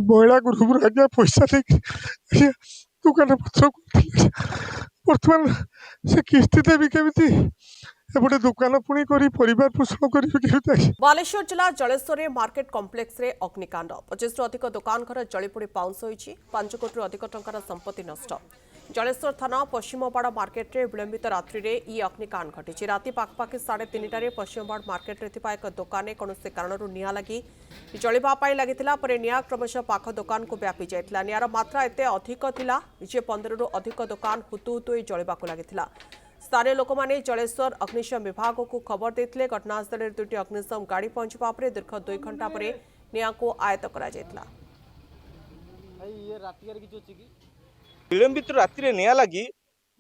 महिला ग्रुप आज्ञा पैसा नहीं दुकान पत्र बर्तमान से किस्ती देवी केमी एपटे दुकान पुणी कर परिवार पोषण करी। बालेश्वर जिला जलेश्वर मार्केट कम्प्लेक्स रे अग्निकांड 25 अधिक दुकान घर जलीपोड़ी पाउंस होईछि 5 कोटी अधिक टंकार संपत्ति नष्ट। जलेश्वर थाना पश्चिमबाड़ मार्केट रे विलंबित रात्रि रे ई अग्निकांड घटी राति पाखपाखि 3:30 पश्चिमबाड़ मार्केट रे थिपा एक दुकान कौनसी कारण निआ लगी जलिबा लगिथिला परे निआ क्रमशः पाख दुकान को व्यापी जाइथिला। निआर मात्रा एते अधिक थिला जे 15 रु अधिक दुकान हुतु हुतु जलिबाकु लागिथिला। स्थानीय लोक मैंने जलेश्वर अग्निशम विभाग को खबर देते घटनास्थल में 2टी अग्निशम गाड़ी पहुंचवा पर दीर्घ 2 घंटा पर निआ को आयत्त करा जायतिला। विलंबित रात्रि निआ लगी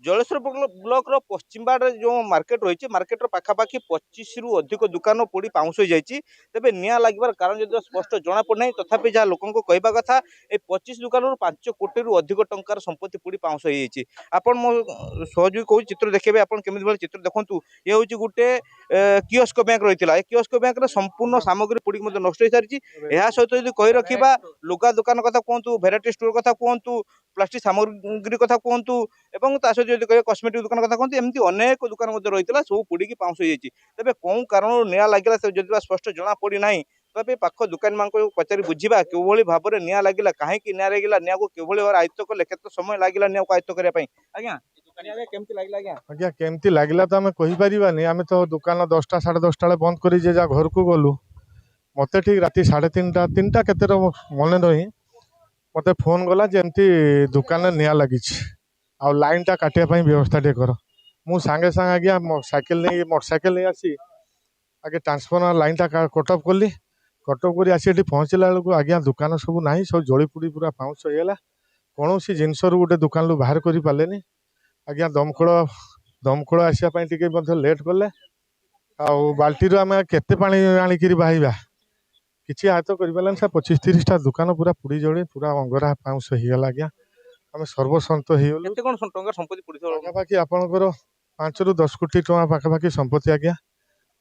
जलेश्वर ब्लॉक पश्चिमबाड़ जो मार्केट रही है मार्केट पाखापाखि 25 रु अधिक दुकान पोड़ी पाउंस हो जाइए। तेज निआ लगे कारण जो स्पष्ट जना पड़ना तथापि जहाँ लोक कहवा कथा ये 25 दुकान 5 कोटी रु अधिक टंकार संपत्ति पोड़ी पाउंस हो जाइए। आपन मो सहयोगी कौ चित्र देखिए आप केमी चित्र देखूँ ये हूँ गोटे कियोस्क बैंक रही है कियोस्क बैंक संपूर्ण सामग्री पोड़ी नष्ट हो सारी। यह सहित यदि कही रखा लुगा दुकान कथा कहतु भेराइटी स्टोर कथा कहतु प्लास्टिक सामग्री कथा कहतु सहित जब कह कस्मेटिक दुकान कथा कहते एमती अनेक दुकान रही है सब पोड़ी पाउंस हो जाइए। तेज कौन कारण निआ लगे जब स्पष्ट जना पड़ी ना तब पाख दुकान मान पचारि बुझा कि भाव में निआ लगे कहीं निआ लगे निआ को किभली भाव आयत्त कले केत समय लगे निआ को आयत्त करने आज्ञा आज्ञा केमती लगला तो आम कहीपरानी आम तो दुकान 10टा 10:30 बंद कर घर को गलु मत ठीक राति 3:30 केतर मन रही मत फोन गला जमती दुकान निआ लगी आ लाइन टा काटिया व्यवस्था टे कर मु सांगे सांगे आज्ञा मोटरसाइकेल नहीं आसी आगे ट्रांसफॉर्मर लाइन टा कटअप कली कटअप कर आसी पहुँचला बेलू आज्ञा दुकान सब ना सब जड़ी पुड़ी पूरा पाउंस होगा कौन सी जिनस गोटे दुकान बाहर कर पारे आज्ञा दमकल आसापी टे लेट कले बाल्टी आम केते पानी आणिकी बाहवा किसी हाथ कर पारे 25-30टा दुकान पूरा पुड़ी जड़ी पूरा अंगरा पाउंस होगा आज्ञा आम सर्वसंत पाखापाखि आपंकर 5 रु 10 कोटी टका पाखापाखि संपत्ति आज्ञा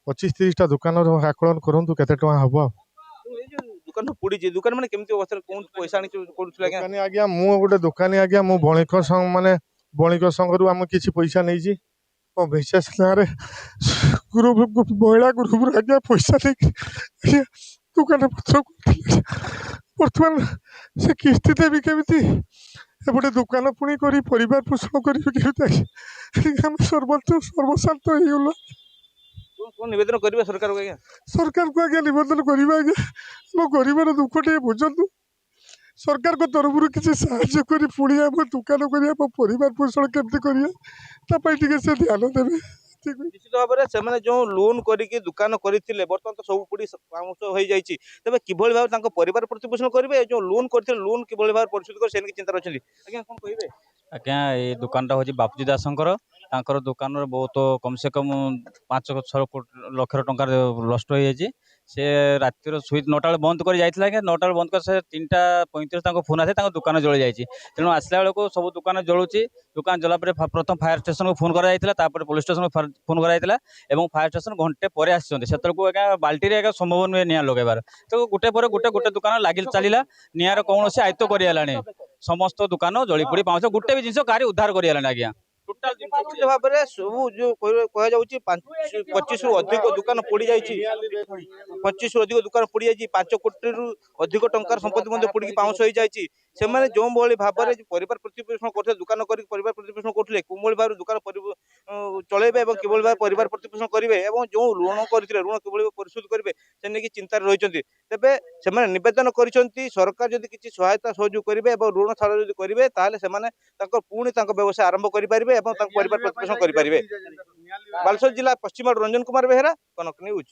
25-30टा दुकान आकलन करूँ केते टका हम दुकान पुड़ी दुकान माने केमती अवस्था कोन पैसा आनी कोन आज्ञा आज्ञा मु गोटे दुकानी आज्ञा मु बणिक संघ माने बणिक संघ आम किसी पैसा नहीं मो विशेष ना ग्रुप महिला ग्रुप आज्ञा पैसा नहीं दुकान पत्र बर्तमान से किस्ती देवी केमी एपटे दुकान पुणी कर परिवार पोषण करी सर्वशांत हो निवेदन करेंगे सरकार को सरकार को आज्ञा निवेदन करवा आज्ञा मो गरीबर दुख टे बुझु सरकार को तरफ किसी साहाय्य कर पुणी आम दुकान कर परिवार पोषण केमती करें से ध्यान देवे। निश्चित भाव में जो लोन करके दुकान करते बर्तमान तो सब पुड़ी पाउंस हो जाए तेज किभली भाव परिवार प्रतिपोषण करेंगे जो लोन करते लोन किभली भाव परिशोध कर चिंता रही आज्ञा कौन कहे आज्ञा ये दुकान हूँ बापूजी दासंकर तांकर दुकान बहुत कम से कम 5-6 लाख टंका नष्ट हो जाए से रातिर सुई 9टा बंद कर जाइए आज्ञा 9टा बंद कर 3:35 फोन आसे दुकान जली जाए तेणु आसला बेलू सब दुकान जलुची दुकान जला प्रथम फायर स्टेशन को फोन कर पुलिस स्टेशन को फोन कर फायर स्टेशन घंटे पर आज्ञा बाल्टी संभव नुहे निआ लगेबार तो गोटे पर गोटे दुकान लगे चलला निआर कौन से आयत्त कर समस्त दुकान जलीपोड़ी पाउंस गोटे भी जिन गाड़ी उद्धार कर आज्ञा टोटाल भाव में सब जो कह 25 रु अधिक दुकान पोड़ी जाइए 25 रु अधिक दुकान पोड़ी जाइए 5 कोटी रु अधिक टंकार संपत्ति पोड़ी पाउंस हो जाए से जो भाव में परिवार प्रतिपोषण करते दुकान कर परिवार प्रतिपोषण करते कौन भाव दुकान चलेबे किभली भाव परिवार प्रतिपोषण करेंगे जो ऋण करते ऋण किभली परिशोध करेंगे से नहीं चिंतार रही तेबे से निवेदन कर सरकार जदि किसी सहायता सहयोग करेंगे ऋण छाड़ जब करेंगे पुणी व्यवसाय आरंभ करेंगे परिवार प्रतिपोषण करेंगे। बालेश्वर जिला पश्चिम रंजन कुमार बेहेरा कनक न्यूज।